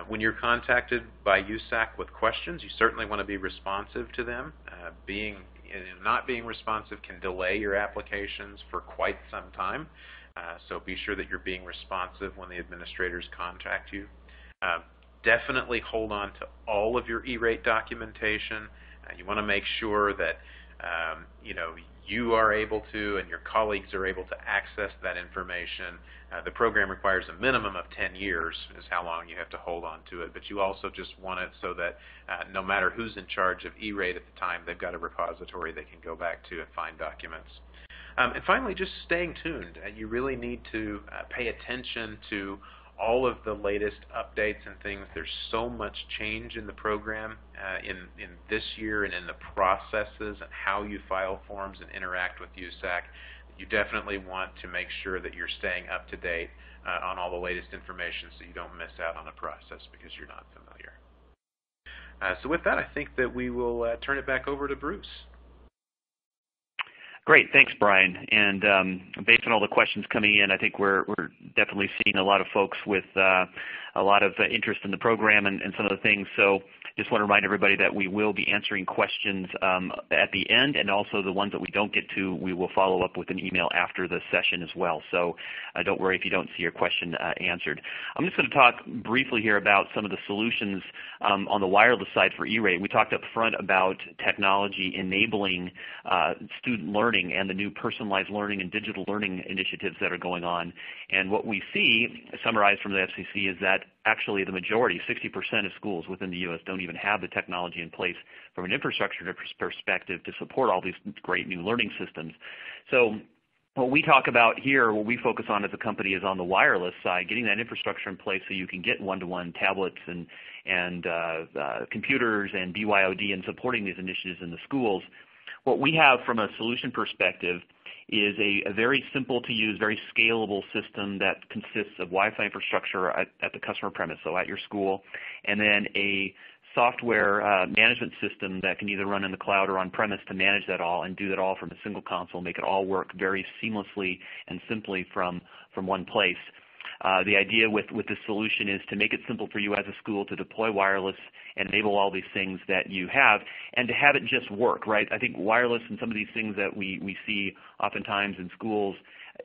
When you're contacted by USAC with questions, you certainly want to be responsive to them. Not being responsive can delay your applications for quite some time. So be sure that you're being responsive when the administrators contact you. Definitely hold on to all of your E-rate documentation. You want to make sure that you know, you are able to and your colleagues are able to access that information. The program requires a minimum of 10 years is how long you have to hold on to it, but you also just want it so that no matter who's in charge of E-rate at the time, they've got a repository they can go back to and find documents. And finally, just staying tuned. You really need to pay attention to all of the latest updates and things. There's so much change in the program in this year and in the processes and how you file forms and interact with USAC. You definitely want to make sure that you're staying up to date on all the latest information so you don't miss out on a process because you're not familiar. So with that, I think that we will turn it back over to Bruce. Great, thanks, Brian. And based on all the questions coming in, I think we're definitely seeing a lot of folks with a lot of interest in the program and some of the things. So just want to remind everybody that we will be answering questions at the end, and also the ones that we don't get to, we will follow up with an email after the session as well. So don't worry if you don't see your question answered. I'm just going to talk briefly here about some of the solutions on the wireless side for E-rate. We talked up front about technology enabling student learning and the new personalized learning and digital learning initiatives that are going on. And what we see, summarized from the FCC, is that actually the majority, 60% of schools within the U.S. don't even have the technology in place from an infrastructure perspective to support all these great new learning systems. So what we talk about here, what we focus on as a company, is on the wireless side, getting that infrastructure in place so you can get one-to-one tablets and computers and BYOD and supporting these initiatives in the schools. What we have from a solution perspective is a very simple to use, very scalable system that consists of Wi-Fi infrastructure at the customer premise, so at your school, and then a software management system that can either run in the cloud or on premise to manage that all and do that all from a single console, make it all work very seamlessly and simply from one place. The idea with this solution is to make it simple for you as a school to deploy wireless and enable all these things that you have, and to have it just work, right? I think wireless and some of these things that we see oftentimes in schools,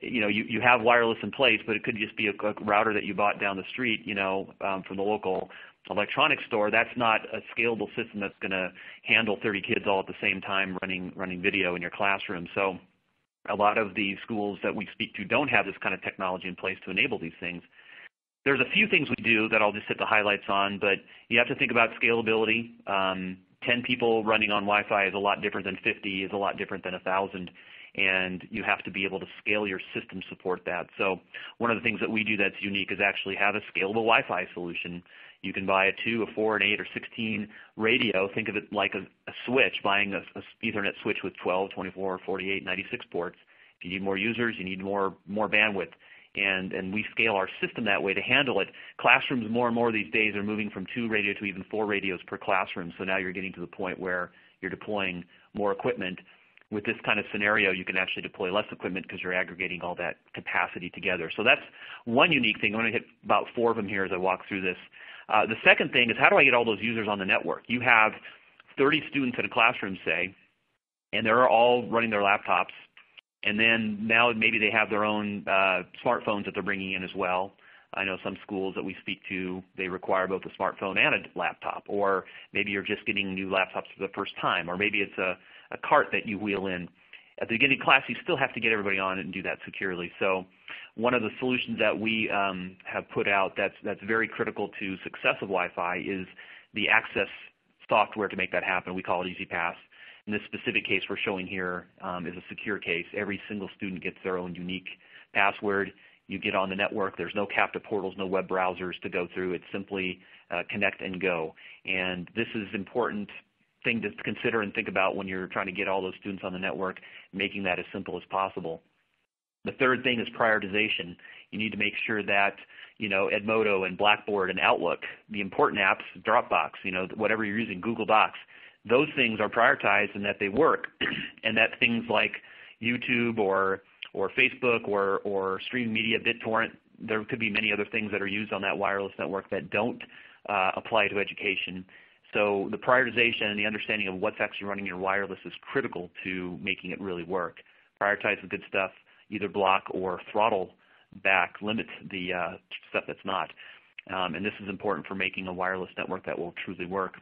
you have wireless in place, but it could just be a router that you bought down the street, from the local electronics store. That's not a scalable system that's going to handle 30 kids all at the same time running video in your classroom. So a lot of the schools that we speak to don't have this kind of technology in place to enable these things. There's a few things we do that I'll just hit the highlights on, but you have to think about scalability. 10 people running on Wi-Fi is a lot different than 50, is a lot different than 1,000, and you have to be able to scale your system to support that. So one of the things that we do that's unique is actually have a scalable Wi-Fi solution. You can buy a 2, a 4, an 8, or 16 radio. Think of it like a switch, buying a Ethernet switch with 12, 24, 48, 96 ports. If you need more users, you need more bandwidth. And we scale our system that way to handle it. Classrooms more and more these days are moving from 2 radio to even 4 radios per classroom. So now you're getting to the point where you're deploying more equipment. With this kind of scenario, you can actually deploy less equipment because you're aggregating all that capacity together. So that's one unique thing. I'm going to hit about 4 of them here as I walk through this. The second thing is, how do I get all those users on the network? You have 30 students in a classroom, say, and they're all running their laptops. And then now maybe they have their own smartphones that they're bringing in as well. I know some schools that we speak to, they require both a smartphone and a laptop. Or maybe you're just getting new laptops for the first time. Or maybe it's a cart that you wheel in. At the beginning of class, you still have to get everybody on it and do that securely. So one of the solutions that we have put out that's very critical to success of Wi-Fi is the access software to make that happen. We call it EasyPass. In this specific case we're showing here is a secure case. Every single student gets their own unique password. You get on the network. There's no captive portals, no web browsers to go through. It's simply connect and go. And this is an important thing to consider and think about when you're trying to get all those students on the network, making that as simple as possible. The third thing is prioritization. You need to make sure that, Edmodo and Blackboard and Outlook, the important apps, Dropbox, whatever you're using, Google Docs, those things are prioritized and that they work, and that things like YouTube or Facebook or streaming media, BitTorrent, there could be many other things that are used on that wireless network that don't apply to education. So the prioritization and the understanding of what's actually running your wireless is critical to making it really work. Prioritize the good stuff, either block or throttle back, limit the stuff that's not. And this is important for making a wireless network that will truly work.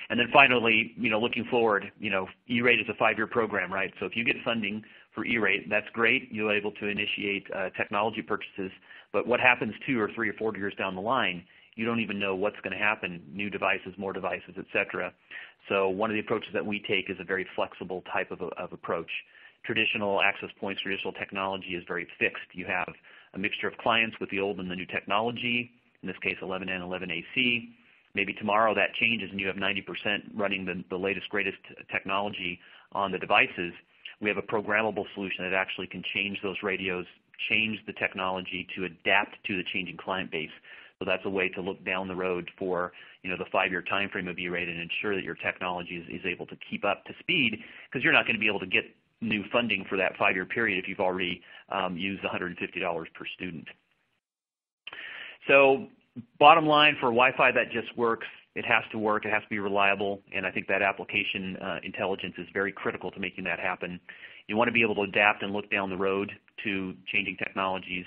And then finally, looking forward, E-rate is a 5-year program, right? So if you get funding for E-rate, that's great. You're able to initiate technology purchases. But what happens 2 or 3 or 4 years down the line, you don't even know what's going to happen, new devices, more devices, et cetera. So one of the approaches that we take is a very flexible type of approach. Traditional access points, traditional technology is very fixed. You have a mixture of clients with the old and the new technology, in this case 11N, 11AC. Maybe tomorrow that changes and you have 90% running the latest, greatest technology on the devices. We have a programmable solution that actually can change those radios, change the technology to adapt to the changing client base. So that's a way to look down the road for the 5-year time frame of E-rate and ensure that your technology is able to keep up to speed, because you're not going to be able to get new funding for that 5-year period if you've already used $150 per student. So bottom line, for Wi-Fi that just works, it has to work, it has to be reliable, and I think that application intelligence is very critical to making that happen. You want to be able to adapt and look down the road to changing technologies,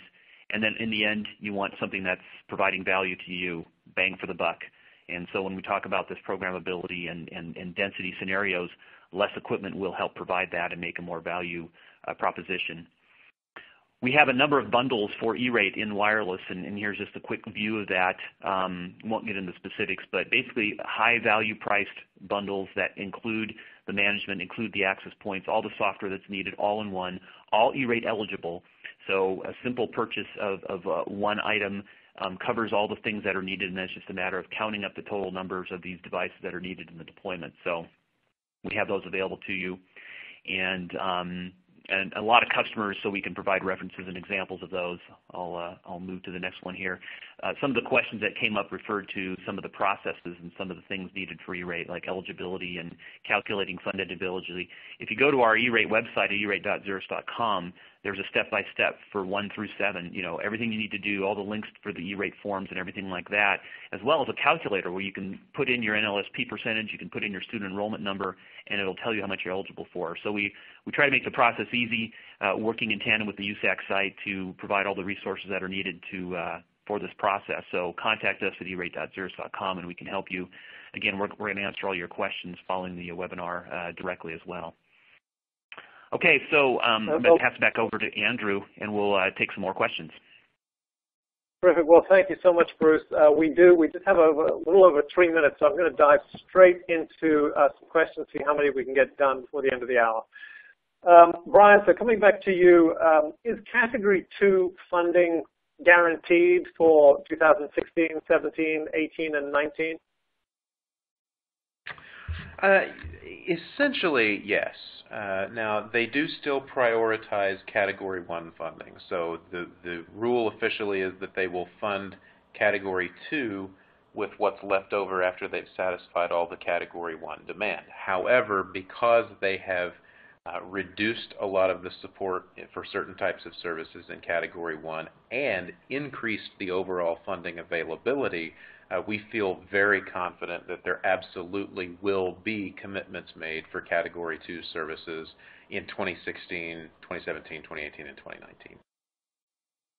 and then in the end, you want something that's providing value to you, bang for the buck. And so when we talk about this programmability and density scenarios, less equipment will help provide that and make a more value proposition. We have a number of bundles for E-rate in wireless, and here's just a quick view of that. Won't get into specifics, but basically high value priced bundles that include the management, include the access points, all the software that's needed, all in one, all E-rate eligible. So a simple purchase of one item covers all the things that are needed, and then it's just a matter of counting up the total numbers of these devices that are needed in the deployment. So we have those available to you. And a lot of customers, so we can provide references and examples of those. I'll move to the next one here. Some of the questions that came up referred to some of the processes and some of the things needed for E-rate, like eligibility and calculating funded eligibility. If you go to our E-rate website at E-rate.xerox.com, there's a step-by-step for 1 through 7, everything you need to do, all the links for the E-rate forms and everything like that, as well as a calculator where you can put in your NLSP percentage, you can put in your student enrollment number, and it'll tell you how much you're eligible for. So we try to make the process easy, working in tandem with the USAC site to provide all the resources that are needed for this process. So contact us at E-rate.xerox.com and we can help you. Again, we're going to answer all your questions following the webinar directly as well. Okay, so I'm going to pass it back over to Andrew, and we'll take some more questions. Terrific. Well, thank you so much, Bruce. We just have a little over 3 minutes, so I'm going to dive straight into some questions, see how many we can get done before the end of the hour. Brian, so coming back to you, is Category 2 funding guaranteed for 2016, 17, 18, and 19? Essentially, yes. Now, they do still prioritize Category 1 funding. So the rule officially is that they will fund Category 2 with what's left over after they've satisfied all the Category 1 demand. However, because they have reduced a lot of the support for certain types of services in Category 1 and increased the overall funding availability, we feel very confident that there absolutely will be commitments made for Category 2 services in 2016, 2017, 2018, and 2019.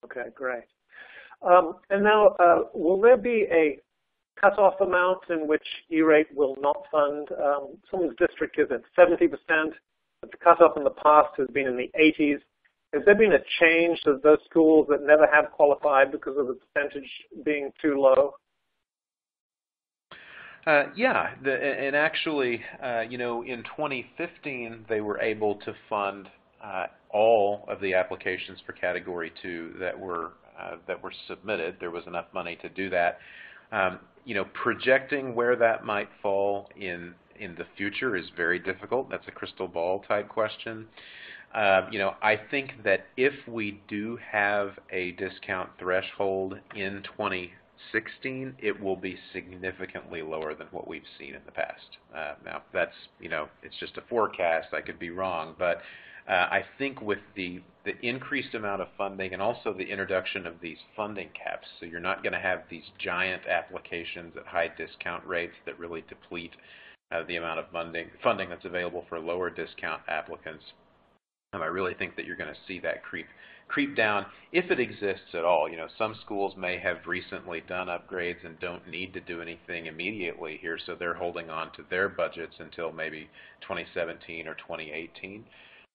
Okay, great. And now, will there be a cutoff amount in which E-rate will not fund? Some district is at 70%, but the cutoff in the past has been in the 80s. Has there been a change to those schools that never have qualified because of the percentage being too low? Yeah, and actually, in 2015, they were able to fund all of the applications for Category 2 that were submitted. There was enough money to do that. Projecting where that might fall in the future is very difficult. That's a crystal ball type question. I think that if we do have a discount threshold in 2016, it will be significantly lower than what we've seen in the past. Now, that's, it's just a forecast. I could be wrong, but I think with the increased amount of funding and also the introduction of these funding caps, so you're not going to have these giant applications at high discount rates that really deplete the amount of funding that's available for lower discount applicants. I really think that you're going to see that creep down if it exists at all. Some schools may have recently done upgrades and don't need to do anything immediately here, so they're holding on to their budgets until maybe 2017 or 2018.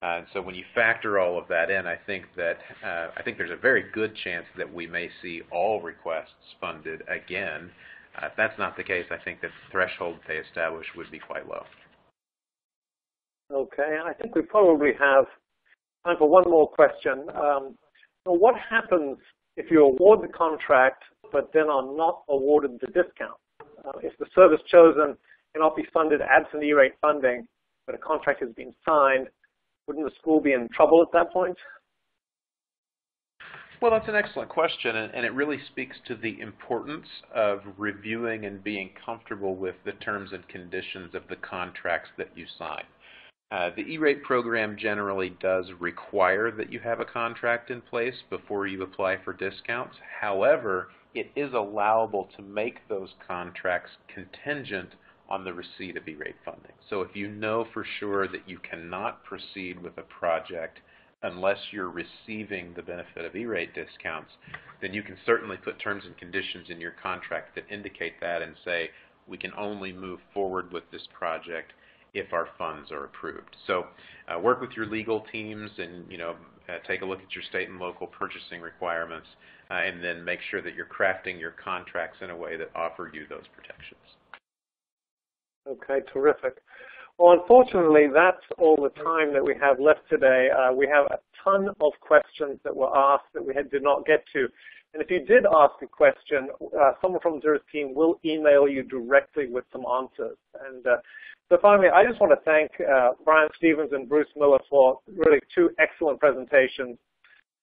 And so when you factor all of that in, I think there's a very good chance that we may see all requests funded again. If that's not the case, I think that the threshold they established would be quite low. Okay, and I think we probably have time for one more question. So what happens if you award the contract but then are not awarded the discount? If the service chosen cannot be funded absent E-rate funding, but a contract has been signed, wouldn't the school be in trouble at that point? Well, that's an excellent question, and it really speaks to the importance of reviewing and being comfortable with the terms and conditions of the contracts that you sign. The E-rate program generally does require that you have a contract in place before you apply for discounts. However, it is allowable to make those contracts contingent on the receipt of E-rate funding. So if you know for sure that you cannot proceed with a project unless you're receiving the benefit of E-rate discounts, then you can certainly put terms and conditions in your contract that indicate that and say, we can only move forward with this project if our funds are approved. So work with your legal teams and take a look at your state and local purchasing requirements and then make sure that you're crafting your contracts in a way that offer you those protections. Okay, terrific. Well, unfortunately, that's all the time that we have left today. We have a ton of questions that were asked that we did not get to. And if you did ask a question, someone from Xero's team will email you directly with some answers. And so finally, I just want to thank Brian Stevens and Bruce Miller for really two excellent presentations.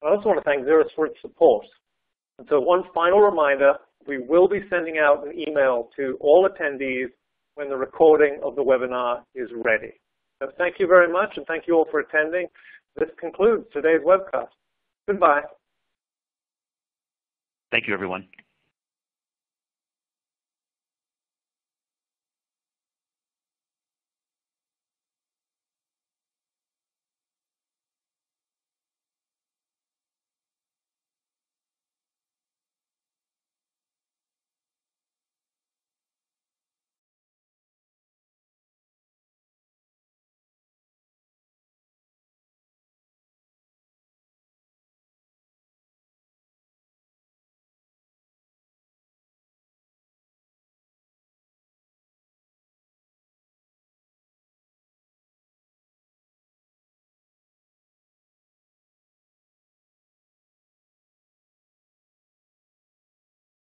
I also want to thank Xero's for its support. And so one final reminder, we will be sending out an email to all attendees when the recording of the webinar is ready. So thank you very much, and thank you all for attending. This concludes today's webcast. Goodbye. Thank you, everyone.